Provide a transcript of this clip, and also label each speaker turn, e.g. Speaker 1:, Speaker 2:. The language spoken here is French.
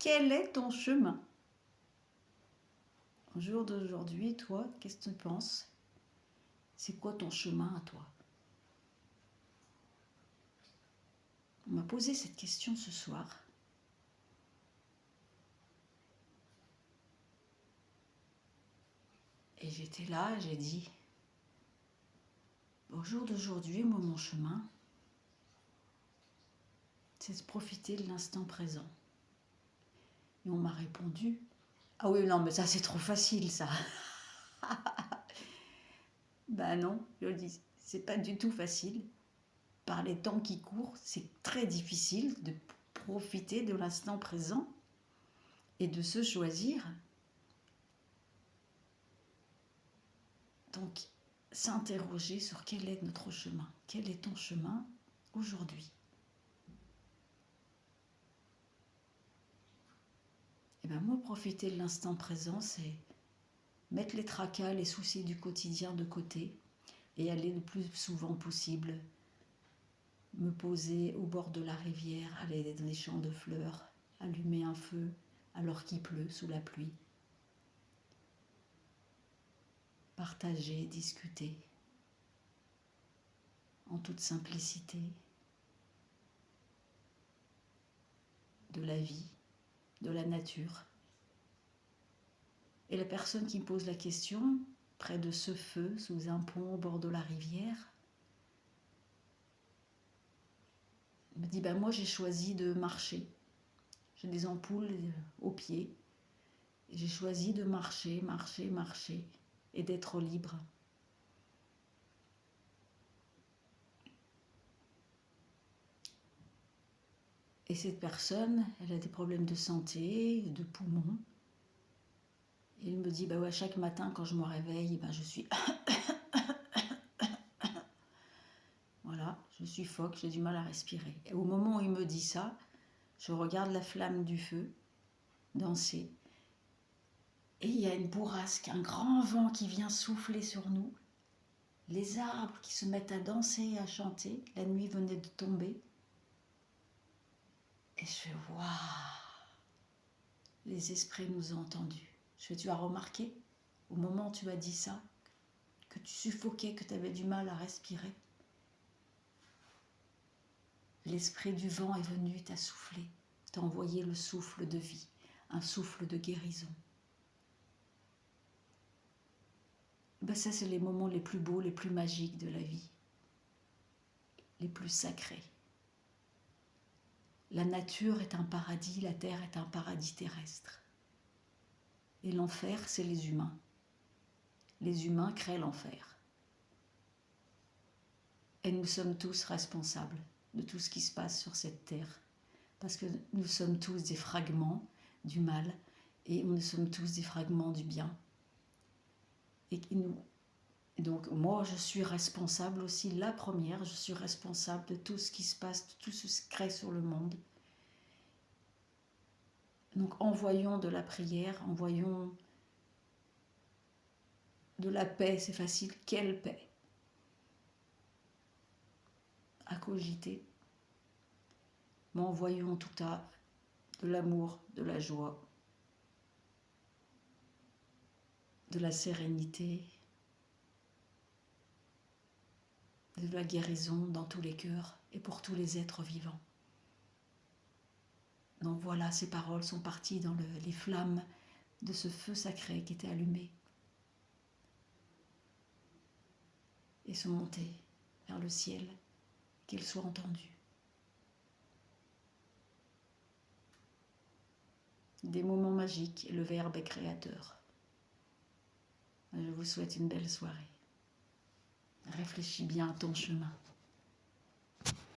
Speaker 1: quel est ton chemin? Au jour d'aujourd'hui, toi, qu'est-ce que tu penses? C'est quoi ton chemin à toi? On m'a posé cette question ce soir. Et j'étais là, j'ai dit, au jour d'aujourd'hui, moi, mon chemin, c'est de profiter de l'instant présent. Et on m'a répondu, ah oui, non, mais ça, c'est trop facile, ça. Ben non, je dis, c'est pas du tout facile. Par les temps qui courent, c'est très difficile de profiter de l'instant présent et de se choisir. Donc, s'interroger sur quel est notre chemin. Quel est ton chemin aujourd'hui? Et bien moi, profiter de l'instant présent, c'est mettre les tracas, les soucis du quotidien de côté et aller le plus souvent possible me poser au bord de la rivière, aller dans les champs de fleurs, allumer un feu alors qu'il pleut sous la pluie, partager, discuter en toute simplicité de la vie, de la nature. Et la personne qui me pose la question, près de ce feu, sous un pont au bord de la rivière, me dit, ben moi j'ai choisi de marcher. J'ai des ampoules aux pieds. Et j'ai choisi de marcher, marcher, marcher et d'être libre. Et cette personne, elle a des problèmes de santé, de poumons. Et elle me dit, bah ouais, chaque matin quand je me réveille, ben je suis... voilà, je suffoque, j'ai du mal à respirer. Et au moment où il me dit ça, je regarde la flamme du feu danser. Et il y a une bourrasque, un grand vent qui vient souffler sur nous. Les arbres qui se mettent à danser et à chanter. La nuit venait de tomber. Et je fais, waouh, les esprits nous ont entendus. Je fais, tu as remarqué, au moment où tu as dit ça, que tu suffoquais, que tu avais du mal à respirer. L'esprit du vent est venu, t'a soufflé, t'a envoyé le souffle de vie, un souffle de guérison. Ben ça, c'est les moments les plus beaux, les plus magiques de la vie, les plus sacrés. La nature est un paradis, la terre est un paradis terrestre. Et l'enfer, c'est les humains. Les humains créent l'enfer. Et nous sommes tous responsables de tout ce qui se passe sur cette terre. Parce que nous sommes tous des fragments du mal et nous sommes tous des fragments du bien. Donc moi, je suis responsable aussi, la première, je suis responsable de tout ce qui se passe, de tout ce qui se crée sur le monde. Donc envoyons de la prière, envoyons de la paix, c'est facile. Quelle paix? À cogiter. Mais envoyons en tout cas de l'amour, de la joie, de la sérénité, de la guérison dans tous les cœurs et pour tous les êtres vivants. Donc voilà, ces paroles sont parties dans les flammes de ce feu sacré qui était allumé et sont montées vers le ciel, qu'elles soient entendues. Des moments magiques et le Verbe est créateur. Je vous souhaite une belle soirée. Réfléchis bien à ton chemin.